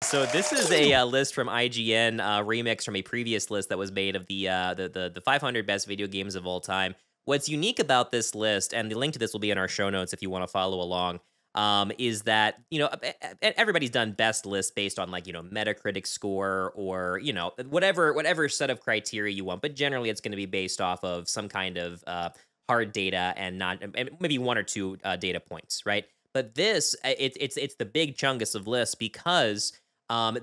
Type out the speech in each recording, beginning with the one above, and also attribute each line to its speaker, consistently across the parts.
Speaker 1: So this is a list from IGN, remix from a previous list that was made of the 500 best video games of all time. What's unique about this list, and the link to this will be in our show notes if you want to follow along, is that, everybody's done best lists based on, like, Metacritic score or, whatever set of criteria you want. But generally, it's going to be based off of some kind of hard data and maybe one or two data points, right? But this, it's the big chungus of lists because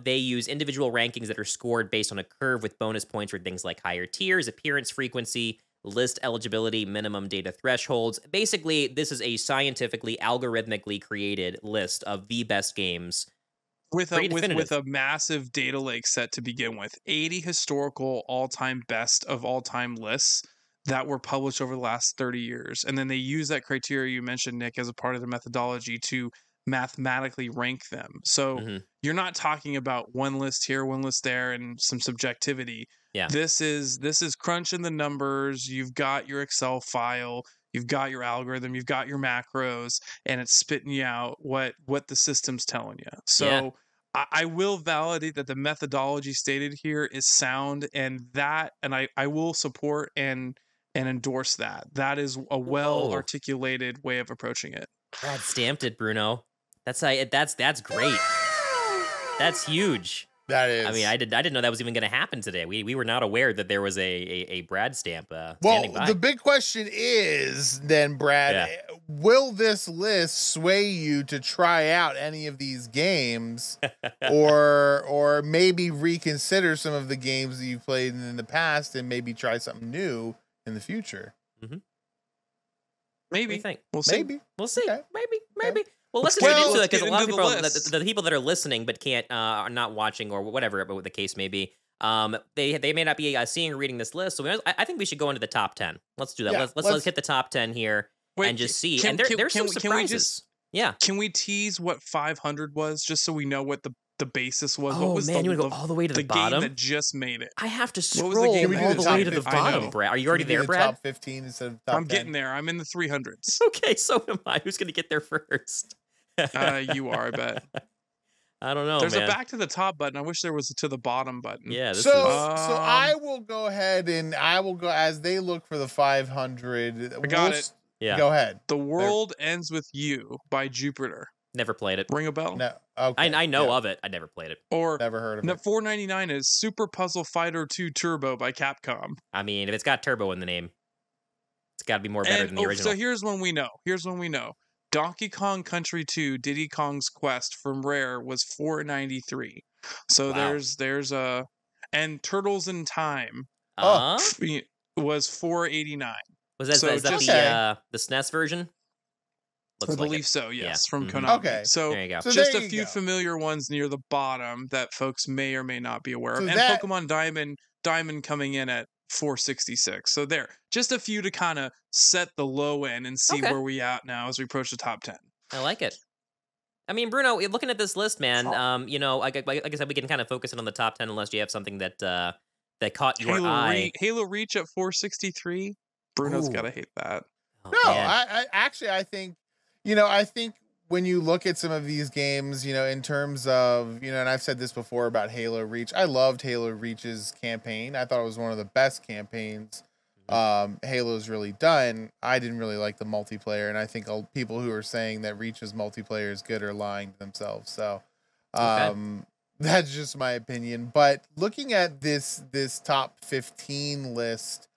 Speaker 1: they use individual rankings that are scored based on a curve with bonus points for things like higher tiers, appearance frequency, list eligibility, minimum data thresholds. Basically, this is a scientifically, algorithmically created list of the best games.
Speaker 2: With a massive data lake set to begin with. 80 historical all-time best of all-time lists that were published over the last 30 years. And then they use that criteria you mentioned, Nick, as a part of the methodology to mathematically rank them. So you're not talking about one list here, one list there, and some subjectivity.
Speaker 1: Yeah.
Speaker 2: This is crunching the numbers. You've got your Excel file, you've got your algorithm, you've got your macros, and it's spitting you out what the system's telling you. So I will validate that the methodology stated here is sound, and I will support and endorse that. That is a well-articulated way of approaching it.
Speaker 1: Brad stamped it, Bruno. That's great. That's huge.
Speaker 3: That is.
Speaker 1: I mean, I didn't know that was even going to happen today. We were not aware that there was a Brad stamp standing by.
Speaker 3: The big question is then, Brad, will this list sway you to try out any of these games or maybe reconsider some of the games that you've played in the past and maybe try something new in the future?
Speaker 1: Mm-hmm.
Speaker 2: Maybe.
Speaker 1: We'll see.
Speaker 3: Maybe.
Speaker 1: We'll see.
Speaker 3: Okay.
Speaker 1: Maybe.
Speaker 3: Okay.
Speaker 1: Well, let's get into it, because a lot of people, the people that are listening but can't, are not watching or whatever the case may be, they may not be seeing or reading this list. So I think we should go into the top 10. Let's do that.
Speaker 3: Yeah,
Speaker 1: let's hit the top 10 here and just see. There's some surprises.
Speaker 2: Can we tease what 500 was, just so we know what the basis was?
Speaker 1: Oh,
Speaker 2: what was
Speaker 1: man, you want to go all the way to the bottom?
Speaker 2: Game that just made it.
Speaker 1: I have to scroll all the way to the bottom, Brad. Are you already there, Brad?
Speaker 3: Top 15 instead of top 10?
Speaker 2: I'm getting there. I'm in the 300s.
Speaker 1: Okay, so am I. Who's going to get there first?
Speaker 2: You are, I bet.
Speaker 1: I don't know.
Speaker 2: There's
Speaker 1: a
Speaker 2: back to the top button. I wish there was a to the bottom button.
Speaker 1: Yeah.
Speaker 3: So I will go ahead and I will go as they look for the 500.
Speaker 2: I got it.
Speaker 1: Yeah.
Speaker 3: Go ahead.
Speaker 2: The World Ends With You by Jupiter.
Speaker 1: Never played it.
Speaker 2: Ring a bell?
Speaker 3: No. Okay.
Speaker 1: I know of it. I never played it.
Speaker 2: Or
Speaker 3: never heard of it.
Speaker 2: $4.99 is Super Puzzle Fighter 2 Turbo by Capcom.
Speaker 1: I mean, if it's got turbo in the name, it's got to be better than the original.
Speaker 2: So here's one we know. Donkey Kong Country 2 Diddy Kong's Quest from Rare was $4.93. So
Speaker 1: wow.
Speaker 2: there's and Turtles in Time was $4.89.
Speaker 1: Was that,
Speaker 2: so
Speaker 1: is that the SNES version?
Speaker 2: I believe so, yes, from
Speaker 1: Mm-hmm.
Speaker 2: Konami.
Speaker 3: Okay.
Speaker 2: So,
Speaker 1: there you go.
Speaker 2: Just a few familiar ones near the bottom that folks may or may not be aware of. And Pokemon Diamond coming in at $4.66. So there, just a few to kind of set the low end and see where we at now as we approach the top 10.
Speaker 1: I like it. I mean, Bruno, looking at this list, man, like I said, we can kind of focus in on the top 10 unless you have something that caught your eye.
Speaker 2: Halo Reach at $4.63. Bruno's got to hate that.
Speaker 3: Oh, no, I think, I think when you look at some of these games, in terms of, and I've said this before about Halo Reach, I loved Halo Reach's campaign. I thought it was one of the best campaigns Halo's really done. I didn't really like the multiplayer, and I think people who are saying that Reach's multiplayer is good are lying to themselves. So that's just my opinion. But looking at this top 15 list,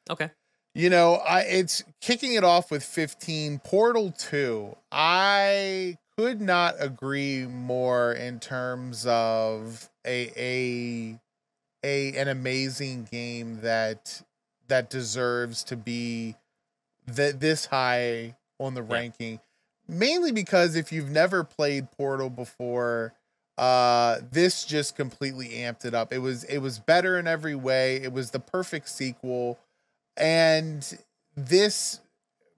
Speaker 3: it's kicking it off with 15, Portal 2. I could not agree more in terms of an amazing game that deserves to be this high on the ranking. Mainly because if you've never played Portal before, this just completely amped it up. It was better in every way. It was the perfect sequel. And this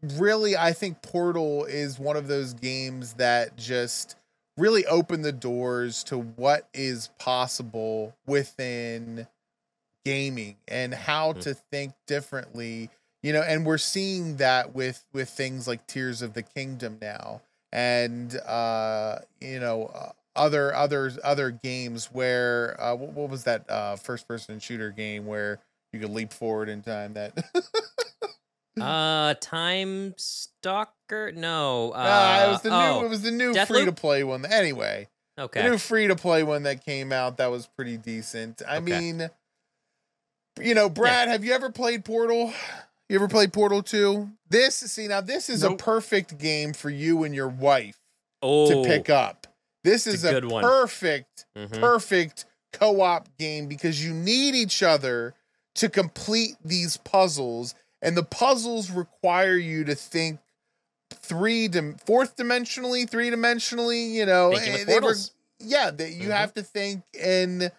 Speaker 3: really, I think Portal is one of those games that just really opened the doors to what is possible within gaming and how to think differently, and we're seeing that with things like Tears of the Kingdom now. And, other games where what was that first person shooter game where you could leap forward in time? That
Speaker 1: Time Stalker? No.
Speaker 3: it was the new
Speaker 1: Deathloop?
Speaker 3: free to play one. Anyway,
Speaker 1: Okay.
Speaker 3: the new free to play one that came out that was pretty decent. I mean, you know, Brad, have you ever played Portal? You ever played Portal 2? This is a perfect game for you and your wife to pick up. This is a perfect co-op game because you need each other to complete these puzzles, and the puzzles require you to think three-dimensionally, you know. You have to think in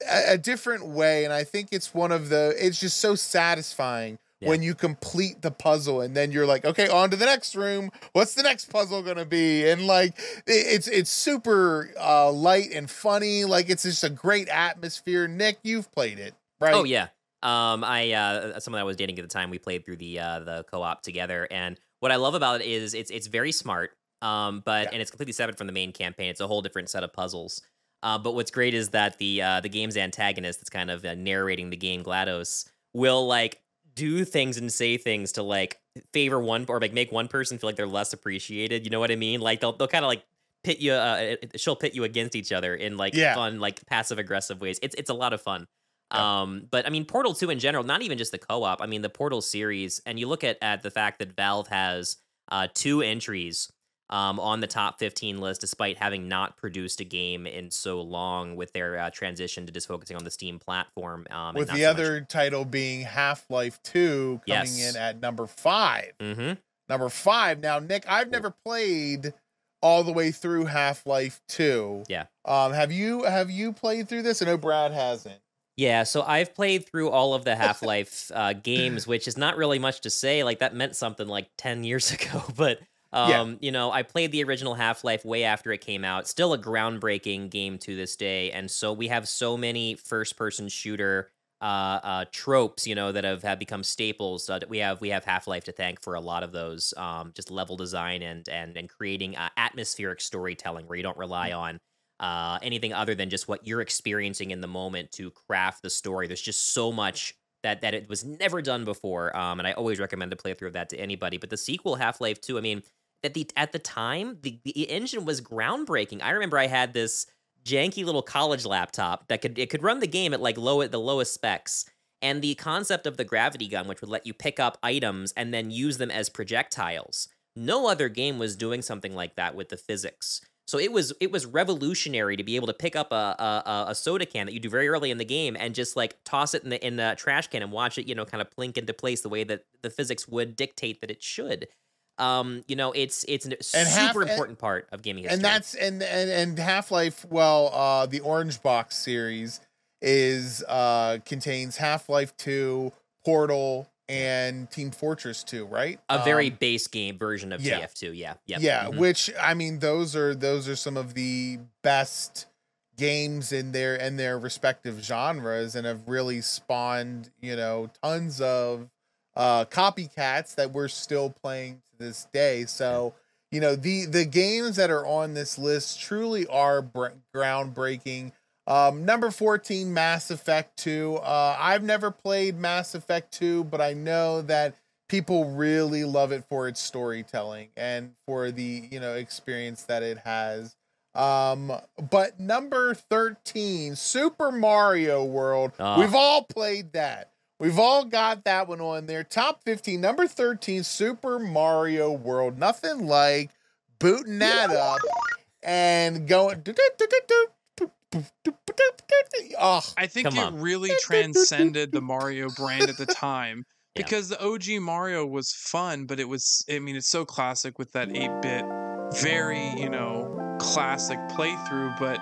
Speaker 3: a different way, and I think it's it's just so satisfying when you complete the puzzle and then you're like, okay, on to the next room. What's the next puzzle gonna be? And like it's super light and funny. Like it's just a great atmosphere. Nick, you've played it, right?
Speaker 1: Oh yeah. Someone I was dating at the time, we played through the co-op together, and what I love about it is it's very smart. And it's completely separate from the main campaign. It's a whole different set of puzzles. But what's great is that the game's antagonist that's kind of narrating the game, GLaDOS, will like do things and say things to like favor one or like make one person feel like they're less appreciated. You know what I mean? Like they'll kind of like pit you. She'll pit you against each other in like fun, like passive aggressive ways. It's a lot of fun. But I mean, Portal 2 in general, not even just the co-op. I mean, the Portal series, and you look at the fact that Valve has 2 entries on the top 15 list, despite having not produced a game in so long with their transition to just focusing on the Steam platform.
Speaker 3: With the other title being Half-Life 2 coming in at number 5.
Speaker 1: Mm-hmm.
Speaker 3: Number 5. Now, Nick, I've never played all the way through Half-Life 2.
Speaker 1: Yeah.
Speaker 3: Have you played through this? I know Brad hasn't.
Speaker 1: Yeah, so I've played through all of the Half-Life games, which is not really much to say. Like, that meant something like 10 years ago. But, you know, I played the original Half-Life way after it came out. Still a groundbreaking game to this day. And so we have so many first-person shooter tropes, you know, that have become staples. We have Half-Life to thank for a lot of those, just level design and creating atmospheric storytelling where you don't rely on anything other than just what you're experiencing in the moment to craft the story. There's just so much that it was never done before, and I always recommend a playthrough of that to anybody. But the sequel, Half-Life 2, I mean, at the time, the engine was groundbreaking. I remember I had this janky little college laptop that could run the game at like the lowest specs, and the concept of the gravity gun, which would let you pick up items and then use them as projectiles. No other game was doing something like that with the physics. So it was revolutionary to be able to pick up a soda can that you do very early in the game and just like toss it in the trash can and watch it, you know, kind of plink into place the way that the physics would dictate that it should. You know, it's a super important part of gaming history.
Speaker 3: And that's and Half-Life, well, the Orange Box series contains Half-Life 2, Portal, and Team Fortress 2, right?
Speaker 1: A very base game version of TF2, yeah.
Speaker 3: Mm-hmm. Which I mean, those are some of the best games in their respective genres, and have really spawned, you know, tons of copycats that we're still playing to this day. So, you know, the games that are on this list truly are groundbreaking. Number 14, Mass Effect 2. I've never played Mass Effect 2, but I know that people really love it for its storytelling and for the, you know, experience that it has. But number 13, Super Mario World. We've all played that. We've all got that one on there. Top 15, number 13, Super Mario World. Nothing like booting that up and going...
Speaker 2: I think it really transcended the Mario brand at the time, because the OG Mario was fun, but it's so classic with that 8-bit, very, you know, classic playthrough, but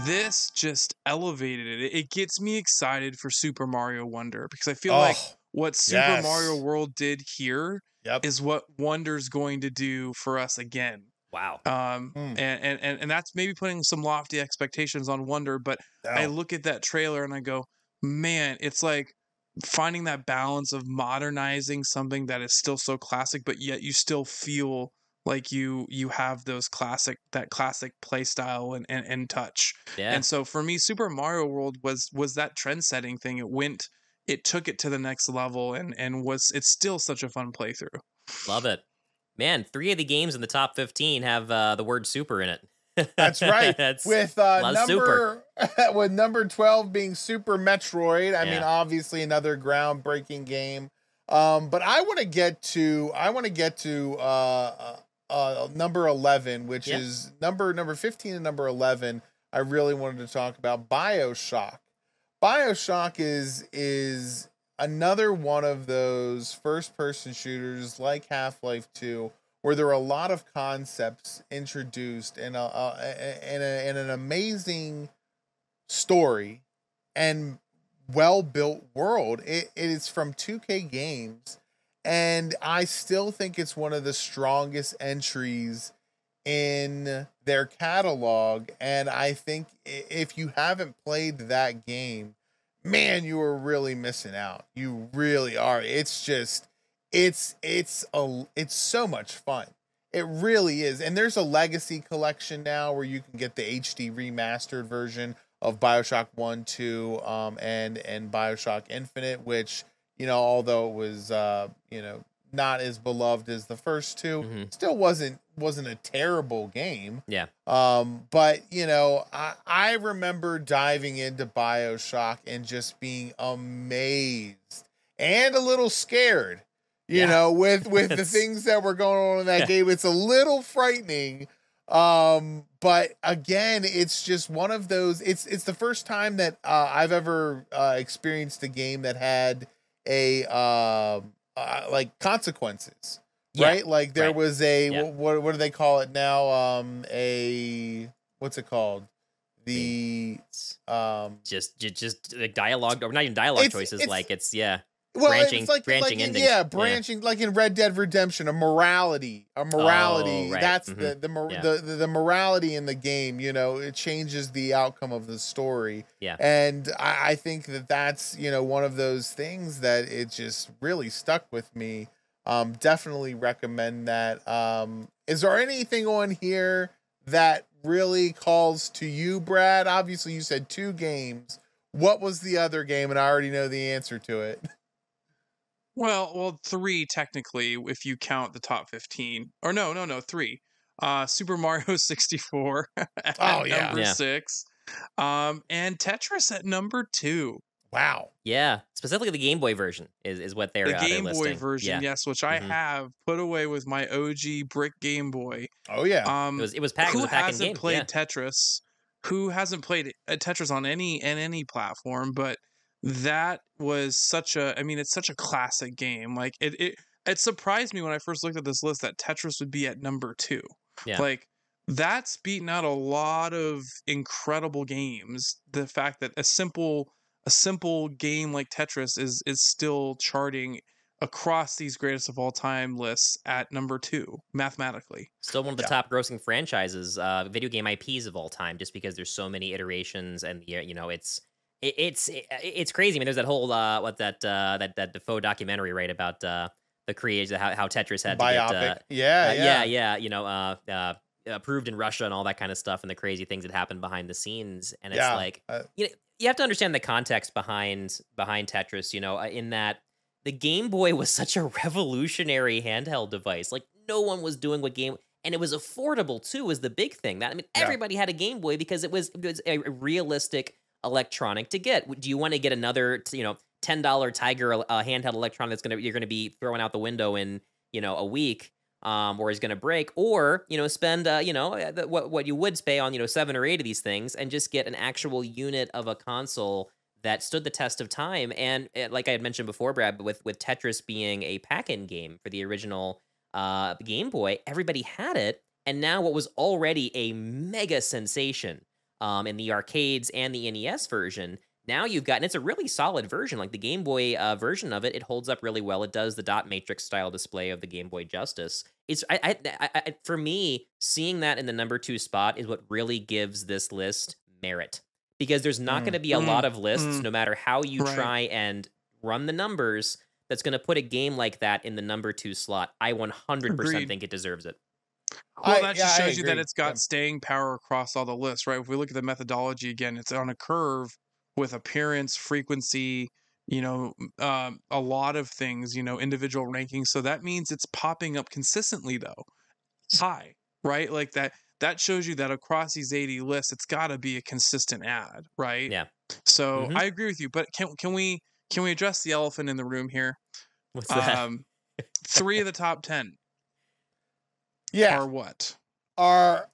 Speaker 2: this just elevated it. It gets me excited for Super Mario Wonder, because I feel like what Super Mario World did here is what Wonder's going to do for us again.
Speaker 1: Wow.
Speaker 2: And that's maybe putting some lofty expectations on Wonder, but I look at that trailer and I go, man, it's like finding that balance of modernizing something that is still so classic, but yet you still feel like you have that classic play style and touch.
Speaker 1: Yeah.
Speaker 2: And so for me, Super Mario World was that trend setting thing. It took it to the next level, and it's still such a fun playthrough.
Speaker 1: Love it. Man, 3 of the games in the top 15 have the word super in it.
Speaker 3: That's right.
Speaker 1: That's
Speaker 3: With
Speaker 1: a lot of
Speaker 3: number with number 12 being Super Metroid. I mean,
Speaker 1: Yeah.
Speaker 3: obviously another groundbreaking game. But I want to get to number 11, which
Speaker 1: Yeah.
Speaker 3: is number 15 and number 11. I really wanted to talk about BioShock. BioShock is another one of those first person shooters like Half-Life 2 where there are a lot of concepts introduced and an amazing story and well-built world. It is from 2K Games, and I still think it's one of the strongest entries in their catalog. And I think if you haven't played that game, man, you are really missing out. You really are. It's just it's so much fun. It really is. And there's a legacy collection now where you can get the HD remastered version of BioShock 1, 2, and BioShock Infinite, which, although it was not as beloved as the first two, still wasn't a terrible game.
Speaker 1: Yeah.
Speaker 3: But I remember diving into BioShock and just being amazed and a little scared. With the things that were going on in that game. It's a little frightening. But again, it's just one of those, it's the first time that I've ever experienced a game that had a like consequences, right? Like there was a what do they call it now? What's it called?
Speaker 1: Just like dialogue, or not even dialogue choices.
Speaker 3: Well,
Speaker 1: branching
Speaker 3: endings.
Speaker 1: Yeah,
Speaker 3: branching, like in Red Dead Redemption, a morality.
Speaker 1: Oh, right.
Speaker 3: That's the morality in the game. It changes the outcome of the story.
Speaker 1: Yeah,
Speaker 3: and I think that's one of those things that it just really stuck with me. Definitely recommend that. Is there anything on here that really calls to you, Brad? Obviously, you said 2 games. What was the other game? And I already know the answer to it.
Speaker 2: Well, 3 technically, if you count the top 15. Or no, 3. Super Mario 64 at number 6. And Tetris at number 2.
Speaker 3: Wow.
Speaker 1: Yeah. Specifically the Game Boy version is what they're
Speaker 2: the Game Boy
Speaker 1: listing.
Speaker 2: version, yes, which I have put away with my OG brick Game Boy.
Speaker 3: Oh yeah.
Speaker 1: It was packed.
Speaker 2: Who
Speaker 1: it was a pack-in
Speaker 2: hasn't
Speaker 1: game.
Speaker 2: played Tetris? Who hasn't played Tetris on any platform? But that was it's such a classic game. Like it surprised me when I first looked at this list that Tetris would be at number 2.
Speaker 1: Yeah.
Speaker 2: Like that's beaten out a lot of incredible games. The fact that a simple game like Tetris is still charting across these greatest of all time lists at number 2 mathematically.
Speaker 1: Still one of the top grossing franchises, video game IPs of all time, just because there's so many iterations and it's crazy. I mean, there's that whole that Defoe documentary, right, about the creation, how Tetris had
Speaker 3: Biopic.
Speaker 1: to get approved in Russia and all that kind of stuff, and the crazy things that happened behind the scenes. And it's like you have to understand the context behind Tetris. In that the Game Boy was such a revolutionary handheld device. Like no one was doing and it was affordable too. Was the big thing. Everybody had a Game Boy because it was a realistic electronic to get. Do you want to get another $10 Tiger handheld electronic that's you're gonna be throwing out the window in a week, or is gonna break, or spend what you would pay on 7 or 8 of these things and just get an actual unit of a console that stood the test of time. And like I had mentioned before, Brad, with Tetris being a pack-in game for the original Game Boy, everybody had it, and now what was already a mega sensation in the arcades and the NES version, now you've got, and it's a really solid version. Like the Game Boy version of it, it holds up really well. It does the dot matrix style display of the Game Boy Justice. It's for me, seeing that in the number 2 spot is what really gives this list merit, because there's not going to be a lot of lists, no matter how you try and run the numbers, that's going to put a game like that in the number 2 slot. I 100% think it deserves it.
Speaker 2: Well, that just
Speaker 3: I
Speaker 2: shows you that
Speaker 3: agree.
Speaker 2: it's got staying power across all the lists, right? If we look at the methodology again, it's on a curve with appearance, frequency, a lot of things, individual rankings. So that means it's popping up consistently, though. High, right? Like that shows you that across these 80 lists, it's got to be a consistent ad, right?
Speaker 1: Yeah.
Speaker 2: So
Speaker 1: Mhm.
Speaker 2: I agree with you, but can we address the elephant in the room here?
Speaker 1: What's that?
Speaker 2: 3 of the top 10
Speaker 3: Yeah.
Speaker 2: are what?
Speaker 3: And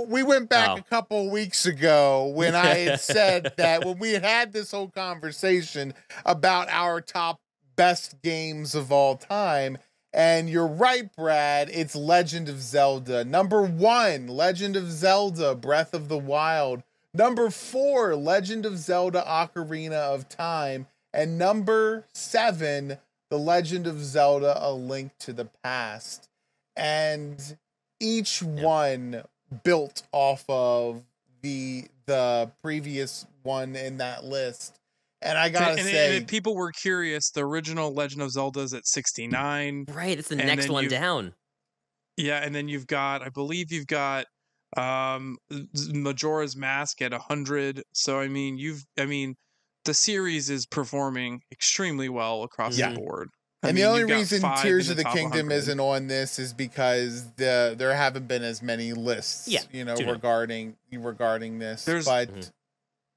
Speaker 3: we went back a couple weeks ago when I had said that when we had this whole conversation about our top best games of all time. And you're right, Brad. It's Legend of Zelda. Number 1, Legend of Zelda, Breath of the Wild. Number 4, Legend of Zelda, Ocarina of Time. And number 7, The Legend of Zelda, A Link to the Past. And each one built off of the previous one in that list. And I gotta say,
Speaker 2: and people were curious. The original Legend of Zelda is at 69.
Speaker 1: Right, it's the next one down.
Speaker 2: Yeah, and then I believe you've got Majora's Mask at 100. So I mean, the series is performing extremely well across the board.
Speaker 3: And the only reason Tears of the Kingdom isn't on this is because there haven't been as many lists, regarding this.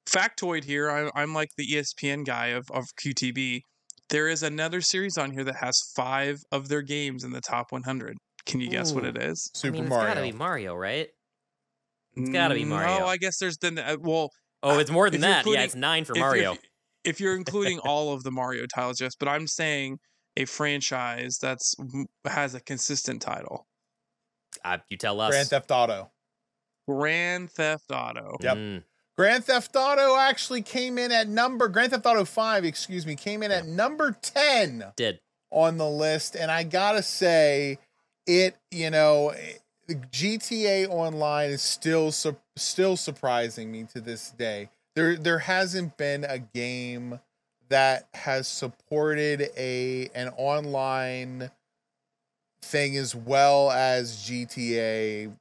Speaker 2: Factoid here, I'm like the ESPN guy of QTB. There is another series on here that has 5 of their games in the top 100. Can you guess what it is?
Speaker 3: Super Mario.
Speaker 1: It's gotta be Mario, right? It's gotta be Mario.
Speaker 2: No, I guess there's
Speaker 1: it's more than that. Yeah, it's 9 for Mario.
Speaker 2: If you're including all of the Mario titles, yes, but I'm saying a franchise has a consistent title.
Speaker 1: You tell us.
Speaker 3: Grand Theft Auto.
Speaker 2: Yep.
Speaker 3: Grand Theft Auto actually came in at Grand Theft Auto 5, came in at number 10.
Speaker 1: Did.
Speaker 3: On the list. And I gotta say, GTA Online is still surprising me to this day. There hasn't been a game that has supported an online thing as well as GTA.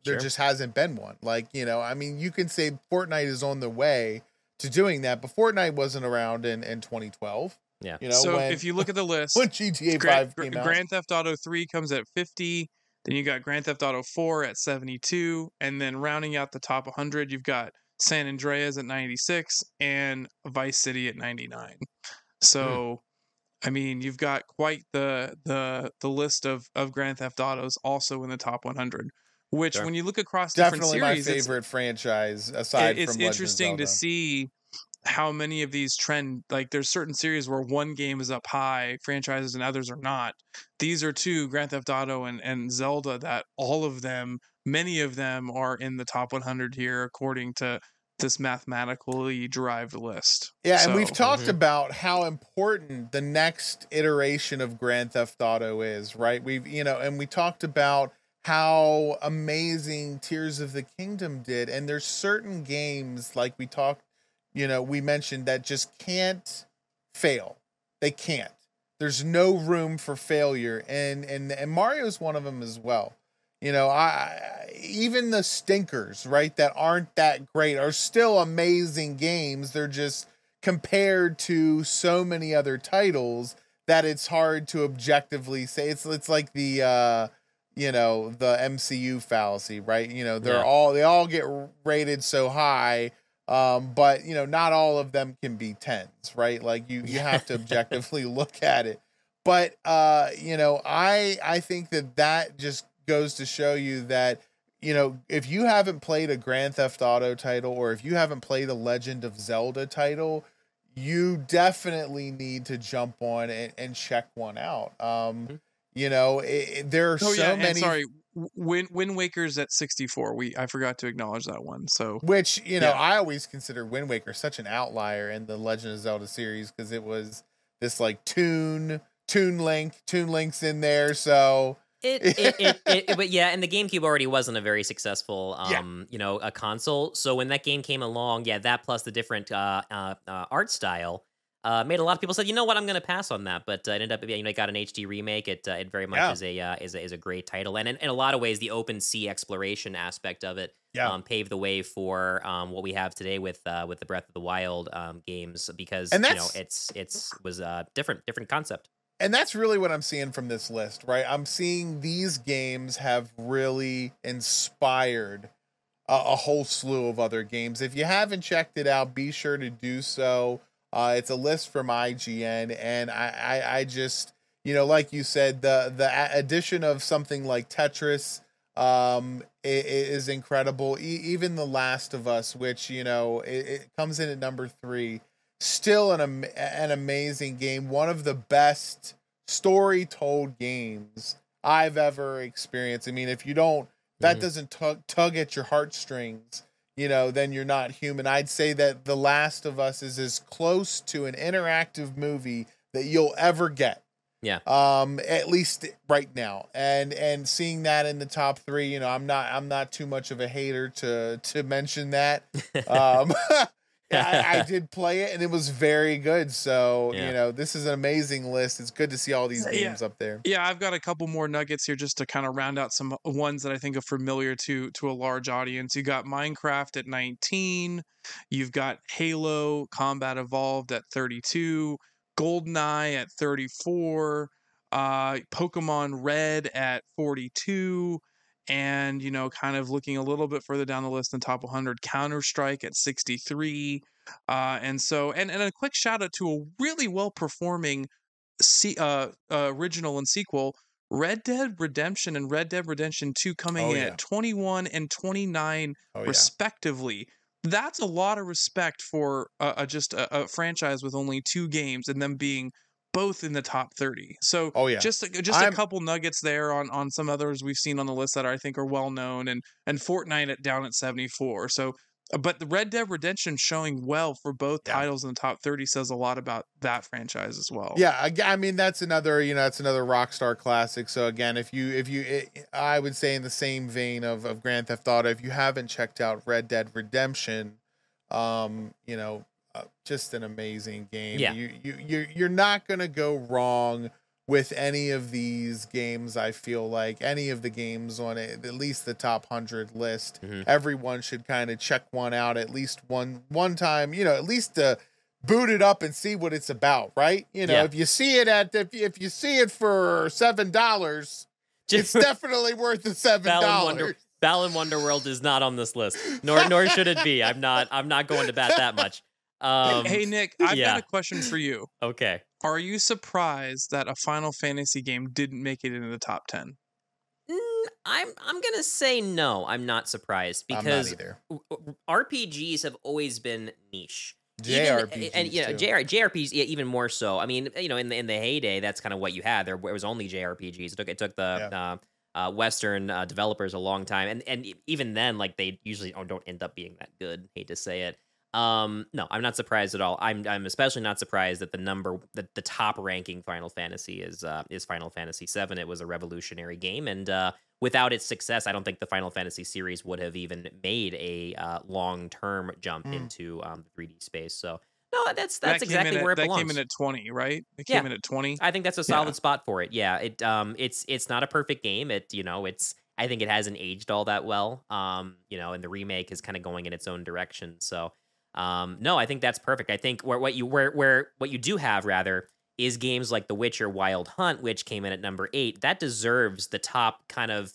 Speaker 3: There just hasn't been one. You can say Fortnite is on the way to doing that, but Fortnite wasn't around in 2012.
Speaker 1: Yeah.
Speaker 2: So if you look at the list,
Speaker 3: when GTA 5 came out,
Speaker 2: Grand Theft Auto 3 comes at 50. Then you got Grand Theft Auto 4 at 72, and then rounding out the top 100, you've got San Andreas at 96 and Vice City at 99. So, you've got quite the list of Grand Theft Autos also in the top 100. Which, when you look across different series,
Speaker 3: definitely my favorite franchise aside from
Speaker 2: it's interesting to see how many of these trend. Like, there's certain series where one game is up high, franchises, and others are not. These are 2, Grand Theft Auto and Zelda, that many of them are in the top 100 here, according to this mathematically derived list.
Speaker 3: Yeah, and we've talked about how important the next iteration of Grand Theft Auto is, right? And we talked about how amazing Tears of the Kingdom did. And there's certain games, like we mentioned, that just can't fail. They can't. There's no room for failure. And Mario's one of them as well. Even the stinkers, right, that aren't that great are still amazing games. They're just compared to so many other titles that it's hard to objectively say. It's like the the MCU fallacy, right? They all get rated so high, but not all of them can be 10s, right? Like you have to objectively look at it. But I think that just goes to show you that if you haven't played a Grand Theft Auto title, or if you haven't played a Legend of Zelda title, you definitely need to jump on and check one out. There are so many.
Speaker 2: Sorry, Wind Waker's at 64. I forgot to acknowledge that one. So,
Speaker 3: which I always consider Wind Waker such an outlier in the Legend of Zelda series, because it was this like Toon Link's in there. So
Speaker 1: but yeah, and the GameCube already wasn't a very successful, a console. So when that game came along, that plus the different art style. made a lot of people said, you know what, I'm going to pass on that, but it ended up being, it got an HD remake. It very much is a great title, and in a lot of ways, the open sea exploration aspect of it paved the way for what we have today with the Breath of the Wild games, because it's was a different concept.
Speaker 3: And that's really what I'm seeing from this list, right? I'm seeing these games have really inspired a whole slew of other games. If you haven't checked it out, be sure to do so. It's a list from IGN, and I just, like you said, the addition of something like Tetris is incredible. Even The Last of Us, which, it comes in at number 3. Still an amazing game. One of the best story-told games I've ever experienced. I mean, if you don't, that doesn't tug at your heartstrings, then you're not human. I'd say that The Last of Us is as close to an interactive movie that you'll ever get.
Speaker 1: Yeah.
Speaker 3: At least right now. And seeing that in the top 3, I'm not too much of a hater to mention that. I did play it, and it was very good. So, this is an amazing list. It's good to see all these games up there.
Speaker 2: Yeah, I've got a couple more nuggets here just to kind of round out some ones that I think are familiar to a large audience. You got Minecraft at 19. You've got Halo Combat Evolved at 32. GoldenEye at 34. Pokemon Red at 42. And, kind of looking a little bit further down the list in top 100, Counter-Strike at 63. And a quick shout out to a really well-performing original and sequel, Red Dead Redemption and Red Dead Redemption 2 coming in at 21 and 29 respectively. That's a lot of respect for just a franchise with only 2 games and them being both in the top 30. So just a couple nuggets there on some others we've seen on the list that I think are well known, and Fortnite down at 74. So, but the Red Dead Redemption showing well for both titles in the top 30 says a lot about that franchise as well.
Speaker 3: Yeah, I mean that's another Rockstar classic. So again, I would say in the same vein of Grand Theft Auto, if you haven't checked out Red Dead Redemption, just an amazing game.
Speaker 1: Yeah.
Speaker 3: You're not gonna go wrong with any of these games. I feel like any of the games on it, at least the top 100 list, everyone should kind of check one out at least one time. At least to boot it up and see what it's about, right? If you see it if you see it for $7, it's definitely worth the $7.
Speaker 1: Balan Wonderworld is not on this list, nor should it be. I'm not going to bat that much.
Speaker 2: Hey Nick, I've got a question for you.
Speaker 1: Okay.
Speaker 2: Are you surprised that a Final Fantasy game didn't make it into the top 10?
Speaker 1: I'm gonna say no. I'm not surprised, because RPGs have always been niche. JRPGs even more so. I mean, in the heyday, that's kind of what you had. There was only JRPGs. It took the Western developers a long time, and even then, like, they usually don't end up being that good. Hate to say it. No, I'm not surprised at all. I'm especially not surprised that the top ranking Final Fantasy is Final Fantasy VII. It was a revolutionary game, and without its success, I don't think the Final Fantasy series would have even made a long-term jump into the 3D space. So no, that's exactly where it belongs.
Speaker 2: That came in at 20, right? It came in at 20.
Speaker 1: I think that's a solid spot for it. Yeah, it's not a perfect game. I think it hasn't aged all that well. And the remake is kind of going in its own direction. So. No, I think that's perfect. I think what you do have rather is games like The Witcher Wild Hunt, which came in at number 8. That deserves the top kind of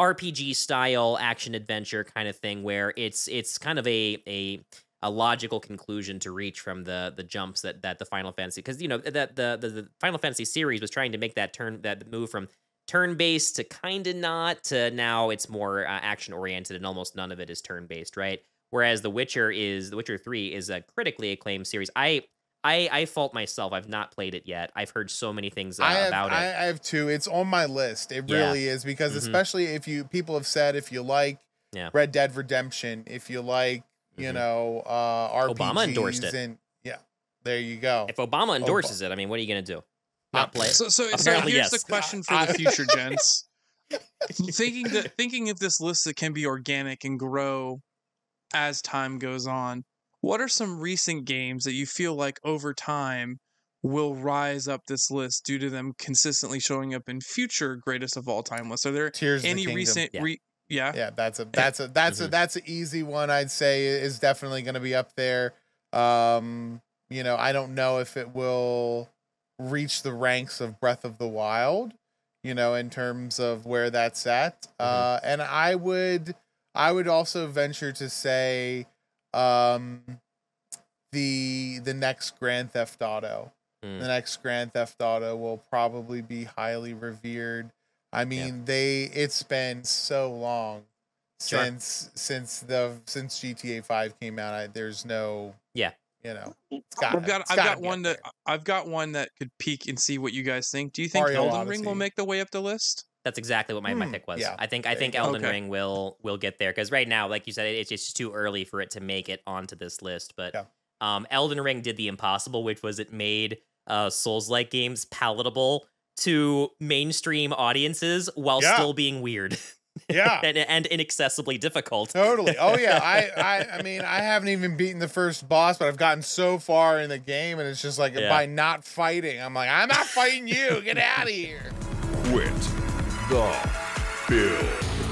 Speaker 1: RPG style action adventure kind of thing, where it's kind of a logical conclusion to reach from the jumps that the Final Fantasy, because the Final Fantasy series was trying to make that move from turn-based to kind of not to now it's more action oriented, and almost none of it is turn-based, right? Whereas The Witcher 3 is a critically acclaimed series. I fault myself. I've not played it yet. I've heard so many things about it.
Speaker 3: I have too. It's on my list. It really is, because especially people have said, if you like Red Dead Redemption, if you like, RPGs.
Speaker 1: Obama endorsed it.
Speaker 3: And there you go.
Speaker 1: If Obama endorses it, I mean, what are you going to do? Not play it?
Speaker 2: So here's the question for the future, gents. Thinking of this list that can be organic and grow as time goes on, what are some recent games that you feel like over time will rise up this list due to them consistently showing up in future greatest of all time lists? Are there
Speaker 3: Tears of the
Speaker 2: any
Speaker 3: Kingdom.
Speaker 2: recent
Speaker 3: Yeah, that's an easy one. I'd say is definitely going to be up there. You know, I don't know if it will reach the ranks of Breath of the Wild, you know, in terms of where that's at. And I would also venture to say the next Grand Theft Auto. The next Grand Theft Auto will probably be highly revered. I mean, it's been so long since GTA 5 came out. There's no, you know,
Speaker 2: I've got one that could peek and see what you guys think. Do you think
Speaker 3: Mario
Speaker 2: Elden Ring
Speaker 3: Odyssey.
Speaker 2: will make the way up the list?
Speaker 1: That's exactly what my pick was.
Speaker 3: Yeah.
Speaker 1: I think Elden Ring will get there, because right now, like you said, it's just too early for it to make it onto this list. But Elden Ring did the impossible, which was it made Souls-like games palatable to mainstream audiences while still being weird. and inaccessibly difficult.
Speaker 3: Totally. Oh yeah. I mean, I haven't even beaten the first boss, but I've gotten so far in the game, and it's just like by not fighting, I'm like, I'm not fighting you. Get out of here.
Speaker 4: Quit the build.